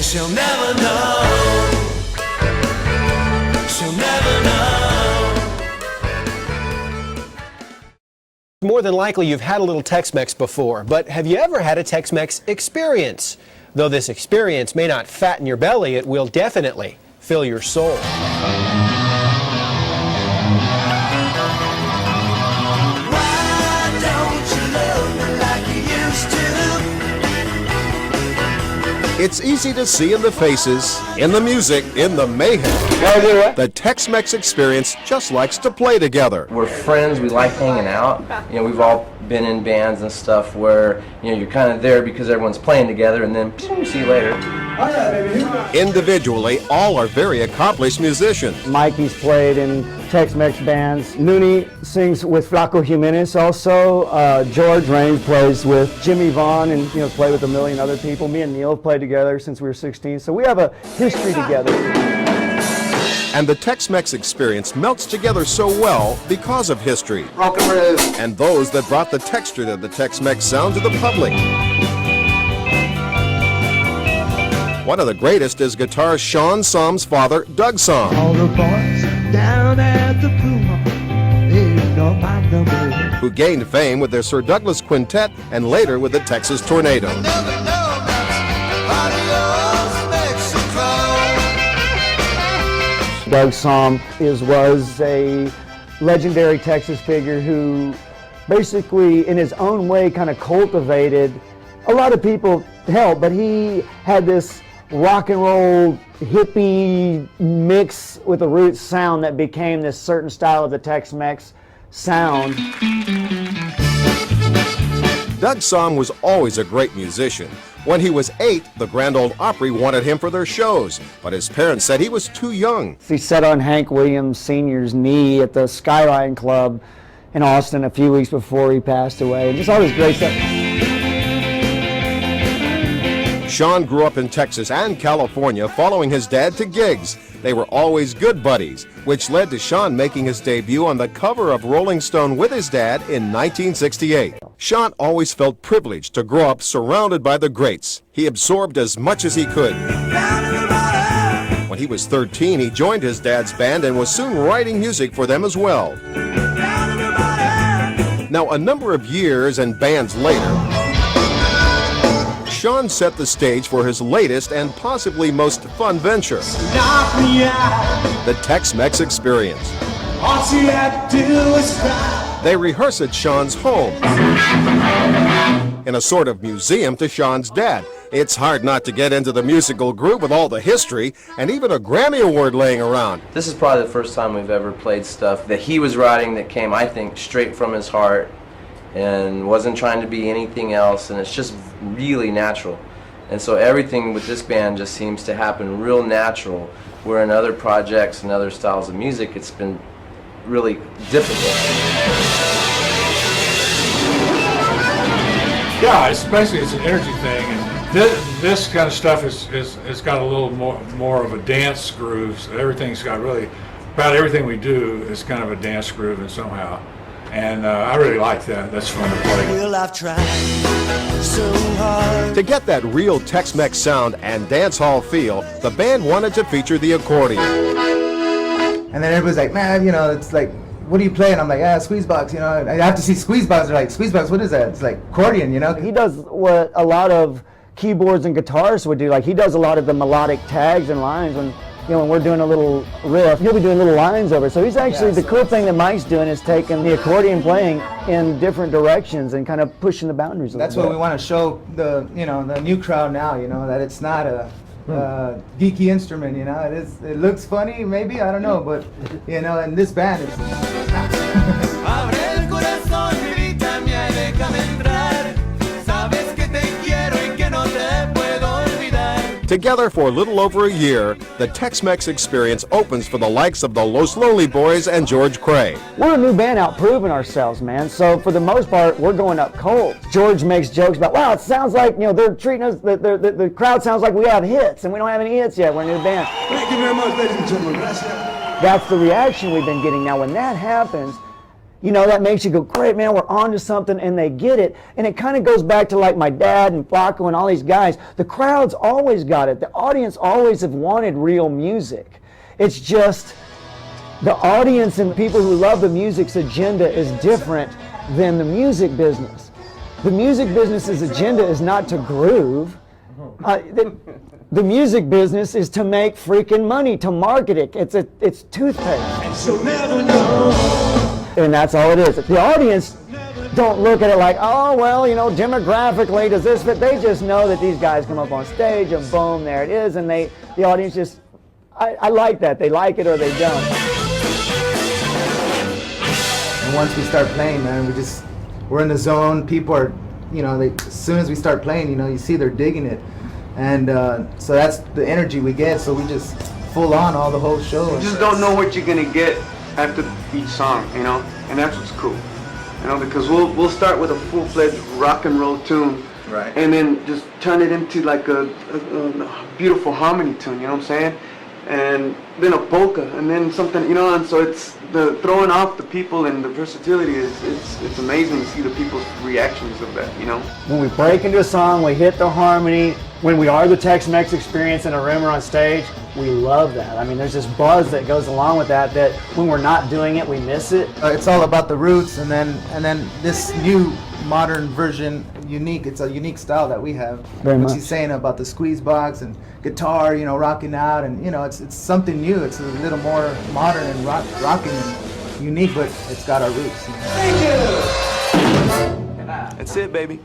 She'll never know. She'll never know. More than likely you've had a little Tex-Mex before, but have you ever had a Tex-Mex experience? Though this experience may not fatten your belly, it will definitely fill your soul. Why don't you love me like you used to? It's easy to see in the faces, in the music, in the mayhem. The Tex-Mex experience just likes to play together. We're friends, we like hanging out. You know, we've all been in bands and stuff where, you know, you're kind of there because everyone's playing together and then see you later. Individually, all are very accomplished musicians. Mikey's played in Tex-Mex bands. Nooney sings with Flaco Jimenez also. George Raines plays with Jimmy Vaughn and, you know, played with a million other people. Me and Neil have played together since we were 16, so we have a history together. And the Tex-Mex experience melts together so well because of history. Rock and roll. And those that brought the texture to the Tex-Mex sound to the public. One of the greatest is guitarist Shawn Sahm's father, Doug Sahm. All the boys down at the pool, they know my number. Who gained fame with their Sir Douglas Quintet and later with the Texas Tornado. Doug Sahm was a legendary Texas figure who basically in his own way kind of cultivated a lot of people helped, but he had this rock and roll hippie mix with a roots sound that became this certain style of the Tex-Mex sound. Doug Sahm was always a great musician. When he was 8, the Grand Ole Opry wanted him for their shows, but his parents said he was too young. He sat on Hank Williams Sr.'s knee at the Skyline Club in Austin a few weeks before he passed away, and just all this great stuff. Shawn grew up in Texas and California following his dad to gigs. They were always good buddies, which led to Shawn making his debut on the cover of Rolling Stone with his dad in 1968. Shawn always felt privileged to grow up surrounded by the greats. He absorbed as much as he could. When he was 13, he joined his dad's band and was soon writing music for them as well. Now, a number of years and bands later, Shawn set the stage for his latest and possibly most fun venture, the Tex-Mex Experience. They rehearse at Shawn's home, in a sort of museum to Shawn's dad. It's hard not to get into the musical groove with all the history and even a Grammy Award laying around. This is probably the first time we've ever played stuff that he was writing that came, I think, straight from his heart and wasn't trying to be anything else, and it's just really natural. And so everything with this band just seems to happen real natural, where in other projects and other styles of music it's been really difficult. Yeah, it's basically an energy thing, and this kind of stuff is got a little more of a dance groove. So everything's got really, about everything we do is kind of a dance groove and somehow. And I really like that. That's fun to play. Well, I've tried so hard. To get that real Tex-Mex sound and dance hall feel, the band wanted to feature the accordion. And then everybody's like, man, you know, it's like, what do you play? And I'm like, Squeezebox, you know. I have to see Squeezebox. They're like, Squeezebox, what is that? It's like accordion, you know. He does what a lot of keyboards and guitarists would do. Like, he does a lot of the melodic tags and lines when, you know, when we're doing a little riff, he'll be doing little lines over it. So he's actually, the cool thing that Mike's doing is taking the accordion playing in different directions and kind of pushing the boundaries a little bit. That's what we want to show the, you know, the new crowd now, you know, that it's not a geeky instrument, you know. It looks funny, maybe, I don't know, but, you know, in this band, it's Together for a little over a year, the Tex-Mex Experience opens for the likes of the Los Lonely Boys and George Cray. We're a new band out proving ourselves, man. So for the most part, we're going up cold. George makes jokes about, wow, it sounds like, you know, they're treating us, the crowd sounds like we have hits, and we don't have any hits yet. We're a new band. Thank you very much, ladies and gentlemen. That's the reaction we've been getting. Now, when that happens, you know, that makes you go, great, man, we're on to something, and they get it. And it kind of goes back to like my dad and Flacco and all these guys. The crowd's always got it. The audience always have wanted real music. It's just the audience and people who love the music's agenda is different than the music business. The music business's agenda is not to groove. The music business is to make freaking money, to market it. It's toothpaste. So never know. And that's all it is. The audience don't look at it like, oh, well, you know, demographically, does this fit? They just know that these guys come up on stage and boom, there it is. And the audience just, I like that. They like it or they don't. And once we start playing, man, we're in the zone. People are, you know, as soon as we start playing, you know, you see they're digging it. And so that's the energy we get. So we just full on all the whole show. You just don't know what you're gonna get after each song, you know, and that's what's cool, you know, because we'll start with a full-fledged rock and roll tune, Right. and then just turn it into like a beautiful harmony tune, you know what I'm saying, and then a polka, and then something, you know, and so it's the throwing off the people and the versatility it's amazing to see the people's reactions of that, you know. When we break into a song, we hit the harmony. When we are the Tex-Mex experience in a room or on stage, we love that. I mean, there's this buzz that goes along with that when we're not doing it, we miss it. It's all about the roots, and then this new modern version, unique. It's a unique style that we have. Very What much. she's saying about the squeeze box and guitar, you know, rocking out, and you know, it's something new. It's a little more modern and rocking and unique, but it's got our roots. You know? That's it, baby.